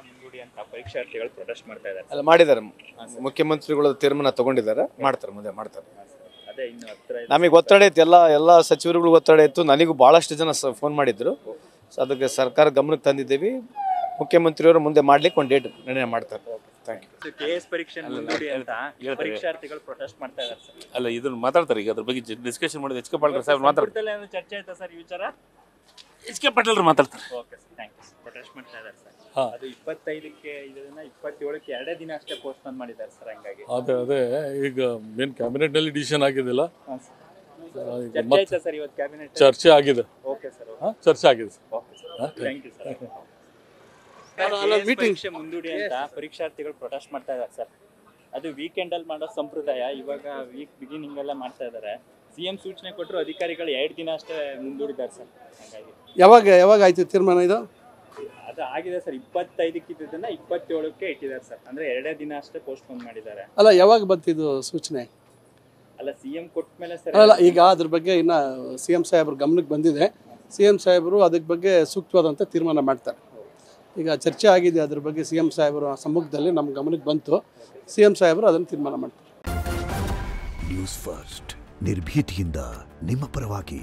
ಮುಂದೂಡಿ ಅಂತ ಪರೀಕ್ಷಾರ್ಥಿಗಳು ಪ್ರೊಟೆಸ್ಟ್ ಮಾಡ್ತಾ ಇದ್ದಾರೆ. ಅಲ್ಲ ಮಾಡಿದ್ದಾರೆ, ಮುಖ್ಯಮಂತ್ರಿಗಳು ತೀರ್ಮಾನ ತಗೊಂಡಿದ್ದಾರೆ, ಮಾಡ್ತಾರೆ, ಮುಂದೆ ಮಾಡ್ತಾರೆ. ಅದೇ ಇನ್ನು ಹತ್ರ ನಮಗೆ ಒತ್ತಡ ಇತ್ತು, ಎಲ್ಲ ಸಚಿವರುಗಳು ಒತ್ತಡ ಇತ್ತು, ನನಗೂ ಭಾಳಷ್ಟು ಜನ ಫೋನ್ ಮಾಡಿದ್ರು. ಸೊ ಅದಕ್ಕೆ ಸರ್ಕಾರ ಗಮನಕ್ಕೆ ತಂದಿದ್ದೀವಿ, ಮುಖ್ಯಮಂತ್ರಿಯವರು ಮುಂದೆ ಮಾಡ್ಲಿಕ್ಕೆ ಒಂದು ಡೇಟ್ ನಿರ್ಣಯ ಮಾಡ್ತಾರೆ. Thank you. KS ಪರೀಕ್ಷೆ ಮುಂದೂಡಿ ಅಂತ ಪರೀಕ್ಷಾರ್ಥಿಗಳು ಪ್ರೊಟೆಸ್ಟ್ ಮಾಡ್ತಾ ಇದ್ದಾರೆ ಸರ್. ಅಲ್ಲ ಇದನ್ನ ಮಾತಾಡ್ತಾರೆ, ಈಗ ಅದ್ರ ಬಗ್ಗೆ ಡಿಸ್ಕಷನ್ ಮಾಡಿದ್ರೆ HK ಪಾಟೀಲ್ ಸಾಹೇಬ್ ಮಾತಾಡ್ತಾರೆ. ಚರ್ಚೆ ಆಯ್ತಾ ಸರ್ ಈ ವಿಚಾರ? HK ಪಾಟೀಲ್ ಮಾತಾಡ್ತಾರೆ. Okay sir, thank you. Protest ಮಾಡ್ತಾ ಇದ್ದಾರೆ ಸರ್. ಅದು 25ಕ್ಕೆ ಇದನ್ನ 27ಕ್ಕೆ 2 ದಿನ ಅಷ್ಟೇ ಪೋಸ್ಟ್ಪೋನ್ ಮಾಡಿದ್ದಾರೆ ಸರ್. ಹಂಗಾಗಿ ಅದೇ ಈಗ ಮೇನ್ ಕ್ಯಾಬಿನೆಟ್ ನಲ್ಲಿ ಡಿಸಿಷನ್ ಆಗಿದ್ದಿಲ್ಲ, ಚರ್ಚೆ ಆಯ್ತಾ ಸರ್ ಇವತ್ತು ಕ್ಯಾಬಿನೆಟ್? ಚರ್ಚೆ ಆಗಿದೆ. ಓಕೆ ಸರ್, ಚರ್ಚೆ ಆಗಿದೆ. Okay sir, thank you sir. ಪರೀಕ್ಷೆ ಮುಂದೂಡಿ ಅಂತ ಪರೀಕ್ಷಾರ್ಥಿಗಳು ಪ್ರೊಟೆಸ್ಟ್ ಮಾಡ್ತಾ ಇದ್ದಾರೆ ಸರ್. ಅದು ವೀಕೆಂಡ್ ಅಲ್ಲಿ ಮಾಡೋ ಸಂಪ್ರದಾಯ ಇವಾಗ ವೀಕ್ ಬಿಗಿನಿಂಗ್ ಎಲ್ಲ ಮಾಡ್ತಾ ಇದ್ದಾರೆ. CM ಸೂಚನೆ ಕೊಟ್ಟರು, ಅಧಿಕಾರಿಗಳು 2 ದಿನ ಅಷ್ಟೇ ಮುಂದೂಡಿದ್ದಾರೆ ಸರ್. ಹಾಗಾಗಿ ಯಾವಾಗ ಆಯ್ತು ತೀರ್ಮಾನ? ಇದು ಅದು ಆಗಿದೆ ಸರ್. 25ಕ್ಕೆ ಇದ್ದದನ್ನ 27ಕ್ಕೆ ಇಟ್ಟಿದ್ದಾರೆ ಸರ್. ಅಂದ್ರೆ 2 ದಿನ ಅಷ್ಟೇ ಪೋಸ್ಟ್ಪೋನ್ ಮಾಡಿದ್ದಾರೆ. ಅಲ್ಲ, ಯಾವಾಗ ಬಂತಿದ್ದು ಸೂಚನೆ? ಅಲ್ಲ, CM ಕೊಟ್ಟ ಮೇಲೆ ಸರ್. ಅಲ್ಲ, ಈಗ ಅದ್ರ ಬಗ್ಗೆ ಇನ್ನ CM ಸಾಹೇಬ್ರ ಗಮನಕ್ಕೆ ಬಂದಿದೆ. CM ಸಾಹೇಬರು ಅದಕ್ಕೆ ಬಗ್ಗೆ ಸೂಕ್ತವಾದಂಥ ತೀರ್ಮಾನ ಮಾಡ್ತಾರೆ. ಈಗ ಚರ್ಚೆ ಆಗಿದೆ ಅದ್ರ ಬಗ್ಗೆ, CM ಸಾಹೇಬರ ಸಮ್ಮುಖದಲ್ಲಿ ನಮ್ಮ ಗಮನಕ್ಕೆ ಬಂತು. CM ಸಾಹೇಬರು ಅದನ್ನು ತೀರ್ಮಾನ ಮಾಡ್ತಾರೆ. ನ್ಯೂಸ್ ಫಸ್ಟ್, ನಿರ್ಭೀತಿಯಿಂದ ನಿಮ್ಮ ಪರವಾಗಿ.